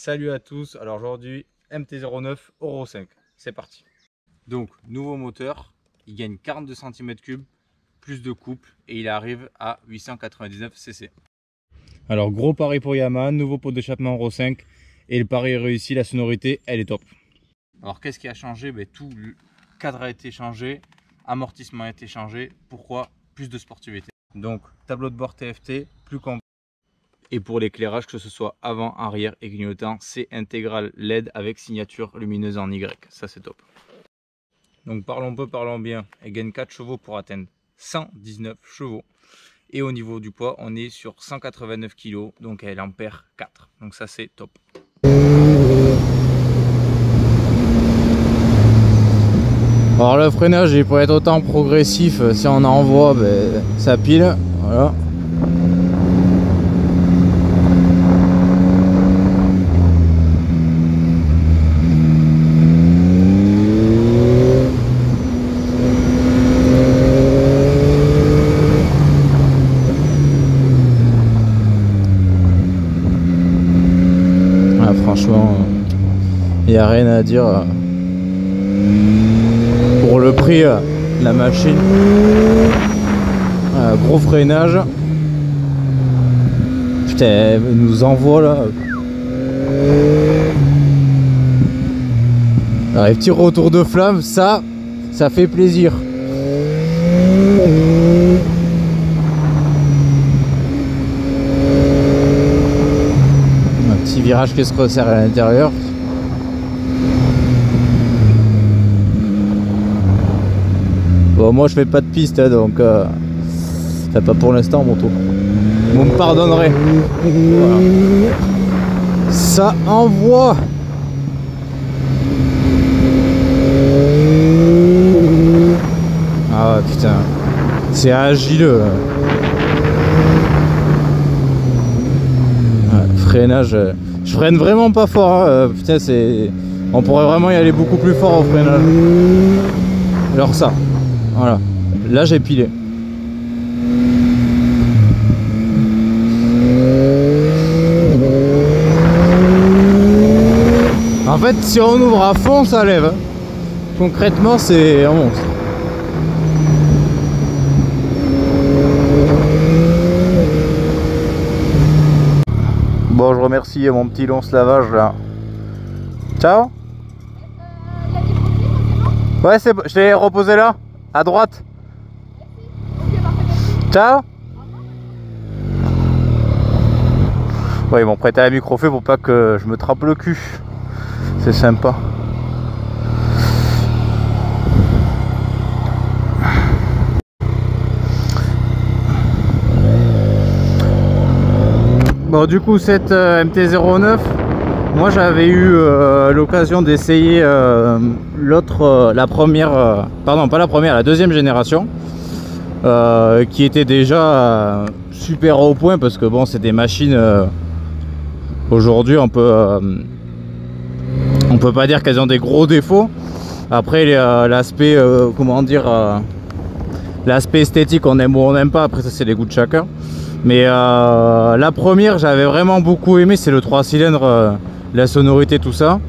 Salut à tous, alors aujourd'hui MT-09 Euro 5, c'est parti. Donc nouveau moteur, il gagne 42 cm3, plus de couple et il arrive à 899 cc. Alors gros pari pour Yamaha, nouveau pot d'échappement Euro 5 et le pari est réussi, la sonorité elle est top. Alors qu'est-ce qui a changé? Tout le cadre a été changé, amortissement a été changé, pourquoi? Plus de sportivité. Donc tableau de bord TFT, plus complet. Et pour l'éclairage, que ce soit avant, arrière et clignotant, c'est intégral LED avec signature lumineuse en Y. Ça c'est top. Donc parlons peu, parlons bien. Elle gagne 4 chevaux pour atteindre 119 chevaux. Et au niveau du poids, on est sur 189 kg. Donc elle en perd 4. Donc ça c'est top. Alors le freinage il peut être autant progressif, si on envoie ça pile, voilà. Franchement, il n'y a rien à dire. Pour le prix de la machine, gros freinage. Putain, elle nous envoie là. Alors, les petits retours de flamme, ça fait plaisir. Un petit virage qui se resserre à l'intérieur. Bon, moi je fais pas de piste donc pas pour l'instant mon tour. Vous me pardonnerez. Voilà. Ça envoie. Ah putain, c'est agileux. Ouais, freinage, je freine vraiment pas fort. Hein. Putain, on pourrait vraiment y aller beaucoup plus fort au freinage. Alors ça. Voilà, là j'ai pilé. En fait, si on ouvre à fond, ça lève. Concrètement, c'est un monstre. Bon, je remercie mon petit long lavage là. Ciao. Ouais, c'est bon, je l'ai reposé là. À droite. Ciao. Ouais, ils m'ont prêté la microfée pour pas que je me trempe le cul. C'est sympa. Bon, du coup, cette MT-09, moi j'avais eu l'occasion d'essayer la première, pardon pas la première, la deuxième génération qui était déjà super au point parce que bon c'est des machines aujourd'hui on peut pas dire qu'elles ont des gros défauts. Après l'aspect comment dire l'aspect esthétique on aime ou on n'aime pas, après ça c'est les goûts de chacun. Mais la première j'avais vraiment beaucoup aimé, c'est le 3 cylindres, la sonorité tout ça,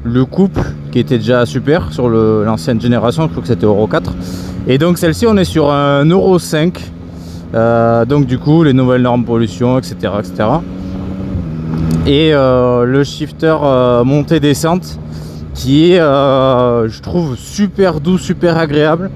le couple qui était déjà super sur l'ancienne génération, je crois que c'était Euro 4, et donc celle-ci on est sur un Euro 5, donc du coup les nouvelles normes pollution etc etc, et le shifter montée descente qui est je trouve super doux, super agréable.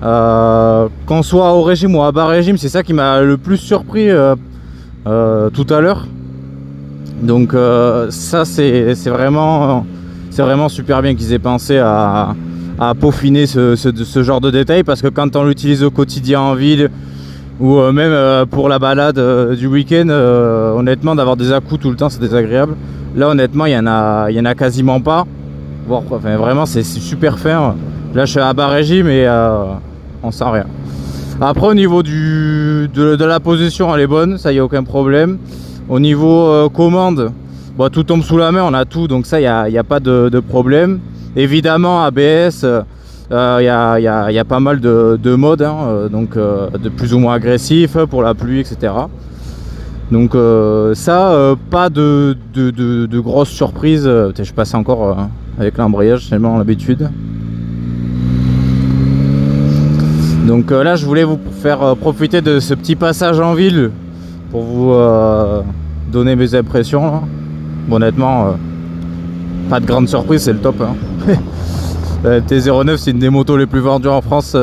Qu'on soit au régime ou à bas régime, c'est ça qui m'a le plus surpris tout à l'heure. Donc ça c'est vraiment super bien qu'ils aient pensé à peaufiner ce genre de détails, parce que quand on l'utilise au quotidien en ville ou même pour la balade du week-end, honnêtement d'avoir des à-coups tout le temps c'est désagréable. Là honnêtement il y en a quasiment pas, enfin, vraiment c'est super fin. Là je suis à bas régime et on sent rien. Après au niveau de la position elle est bonne, ça y a aucun problème. Au niveau commande, bon, tout tombe sous la main, on a tout, donc ça y a pas de problème. Évidemment ABS, y a pas mal de modes, hein, donc de plus ou moins agressif pour la pluie etc. Donc ça, pas de grosses surprises. Je passe encore avec l'embrayage, tellement l'habitude. Donc là, je voulais vous faire profiter de ce petit passage en ville pour vous donner mes impressions. Là. Bon, honnêtement, pas de grande surprise, c'est le top. Hein. La T09, c'est une des motos les plus vendues en France,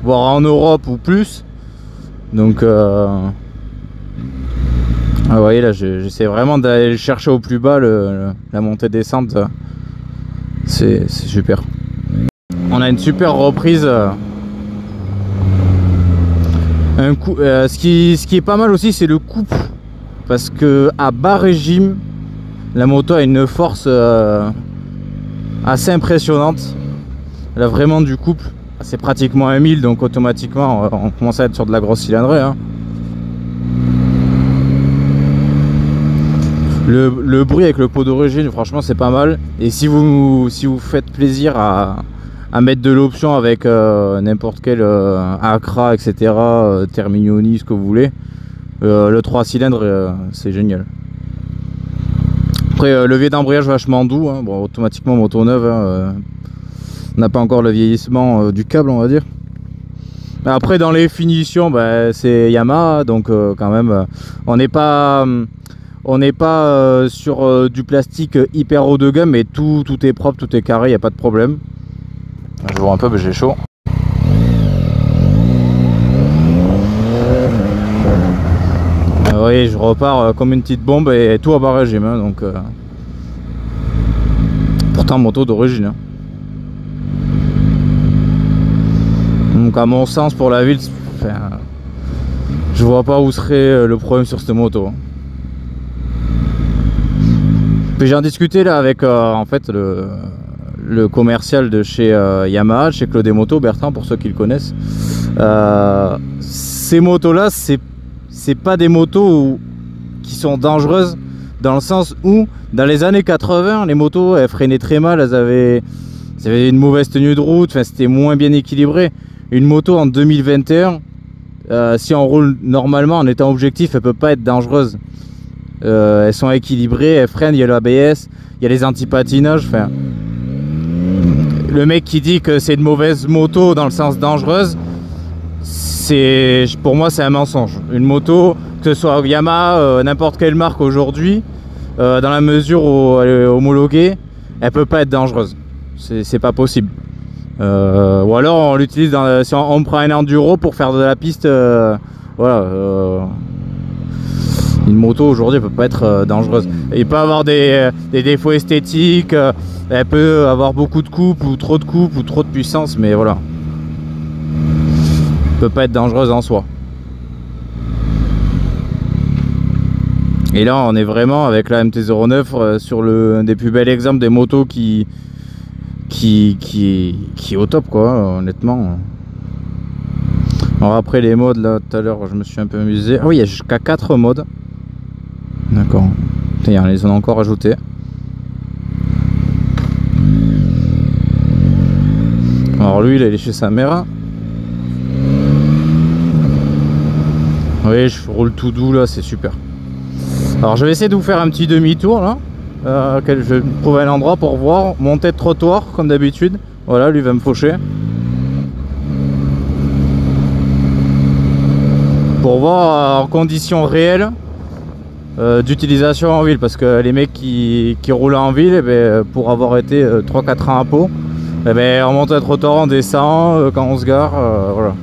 voire en Europe ou plus. Donc, vous voyez là, j'essaie vraiment d'aller le chercher au plus bas, la montée-descente. C'est super. On a une super reprise. Ce qui est pas mal aussi, c'est le couple. Parce que à bas régime, la moto a une force assez impressionnante. Elle a vraiment du couple. C'est pratiquement un 1000, donc automatiquement on commence à être sur de la grosse cylindrée. Hein. Le bruit avec le pot d'origine, franchement, c'est pas mal. Et si vous faites plaisir à mettre de l'option avec n'importe quel Acra, etc., Terminioni, ce que vous voulez, le 3 cylindres, c'est génial. Après, levier d'embrayage vachement doux. Hein. Bon, automatiquement, moto neuve. Hein, on n'a pas encore le vieillissement du câble, on va dire. Après, dans les finitions, bah, c'est Yamaha, donc quand même, on n'est pas sur du plastique hyper haut de gamme, mais tout est propre, tout est carré, il n'y a pas de problème. Je vois un peu, mais j'ai chaud. Oui, je repars comme une petite bombe et tout à bas régime, hein, donc pourtant moto d'origine. Hein. Donc à mon sens, pour la ville, enfin, je vois pas où serait le problème sur cette moto. Puis j'en discutais là avec en fait le commercial de chez Yamaha, chez Claude Moto, Bertrand, pour ceux qui le connaissent. Ces motos là, c'est pas des motos qui sont dangereuses, dans le sens où dans les années 80 les motos elles freinaient très mal, elles avaient une mauvaise tenue de route, enfin, c'était moins bien équilibré. Une moto en 2021, si on roule normalement en étant objectif, elle peut pas être dangereuse. Elles sont équilibrées, elles freinent, il y a l'ABS, il y a les antipatinages. Enfin, le mec qui dit que c'est une mauvaise moto dans le sens dangereuse, pour moi c'est un mensonge. Une moto, que ce soit Yamaha, n'importe quelle marque aujourd'hui, dans la mesure où elle est homologuée, elle peut pas être dangereuse. C'est pas possible. Ou alors on l'utilise si on prend un enduro pour faire de la piste. Voilà. Une moto aujourd'hui peut pas être dangereuse. Il peut avoir des défauts esthétiques, elle peut avoir beaucoup de coupe ou trop de puissance, mais voilà. Elle peut pas être dangereuse en soi. Et là on est vraiment avec la MT-09 sur un des plus bels exemples des motos qui est au top, quoi, honnêtement. Alors après les modes, là tout à l'heure je me suis un peu amusé. Ah oui, il y a jusqu'à 4 modes. D'accord. Ils les ont encore ajoutés. Alors lui il est chez sa mère. Oui, je roule tout doux là, c'est super. Alors je vais essayer de vous faire un petit demi-tour là. Je vais trouver un endroit pour voir. Monter de trottoir comme d'habitude. Voilà, lui va me faucher. Pour voir en conditions réelles d'utilisation en ville, parce que les mecs qui roulent en ville, eh ben, pour avoir été 3-4 ans à Pau, eh ben, on monte un trottoir, on descend quand on se gare, voilà.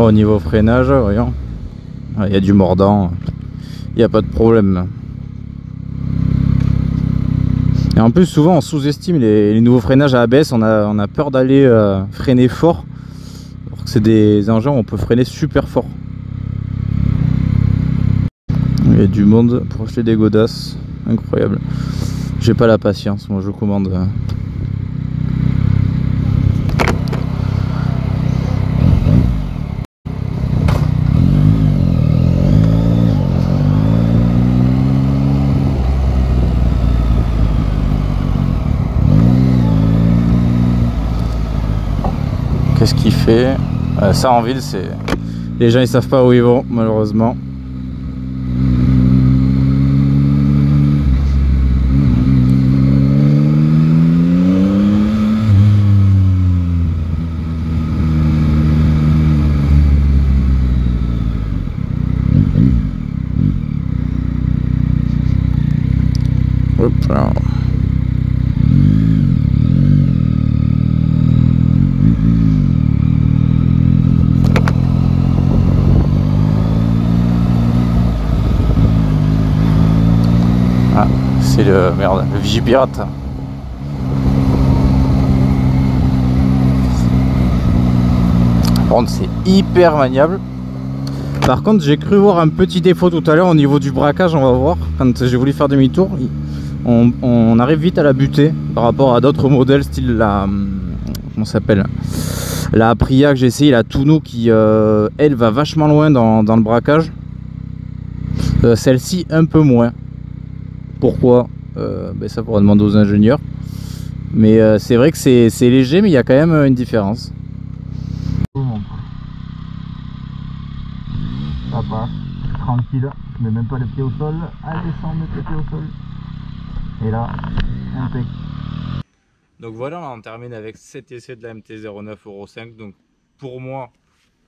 Au niveau freinage, voyons, il y a du mordant, il n'y a pas de problème. Et en plus souvent on sous-estime les nouveaux freinages à ABS, on a peur d'aller freiner fort, alors que c'est des engins où on peut freiner super fort. Il y a du monde pour acheter des godasses, incroyable. J'ai pas la patience, moi je commande. fait. Ça en ville, c'est les gens ils savent pas où ils vont malheureusement. Hop là. Ah, c'est le merde, le Vigipirate. Par contre, c'est hyper maniable. Par contre, j'ai cru voir un petit défaut tout à l'heure au niveau du braquage. On va voir. Quand j'ai voulu faire demi-tour, on arrive vite à la buter par rapport à d'autres modèles style la comment s'appelle, la Aprilia que j'ai essayé, la Tuono qui elle va vachement loin dans le braquage. Celle-ci un peu moins. Pourquoi? Ça faudra demander aux ingénieurs. Mais c'est vrai que c'est léger, mais il y a quand même une différence. Ça passe, tranquille, je mets même pas le pied au sol, elle descend, mettre le pied au sol. Et là, impec. Donc voilà, on termine avec cet essai de la MT-09 Euro 5. Donc pour moi,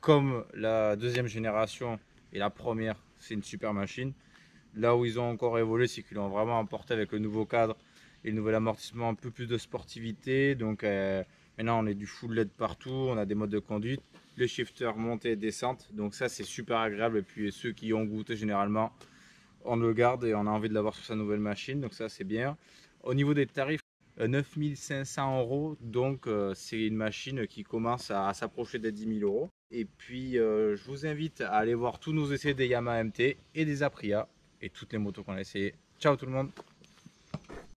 comme la deuxième génération et la première, c'est une super machine. Là où ils ont encore évolué, c'est qu'ils l'ont vraiment apporté avec le nouveau cadre et le nouvel amortissement, un peu plus de sportivité. Donc maintenant on est du full LED partout, on a des modes de conduite, le shifter montée et descente. Donc ça c'est super agréable, et puis ceux qui ont goûté généralement, on le garde et on a envie de l'avoir sur sa nouvelle machine. Donc ça c'est bien. Au niveau des tarifs, 9500 €, donc c'est une machine qui commence à s'approcher des 10 000 €. Et puis je vous invite à aller voir tous nos essais des Yamaha MT et des Aprilia et toutes les motos qu'on a essayées. Ciao tout le monde!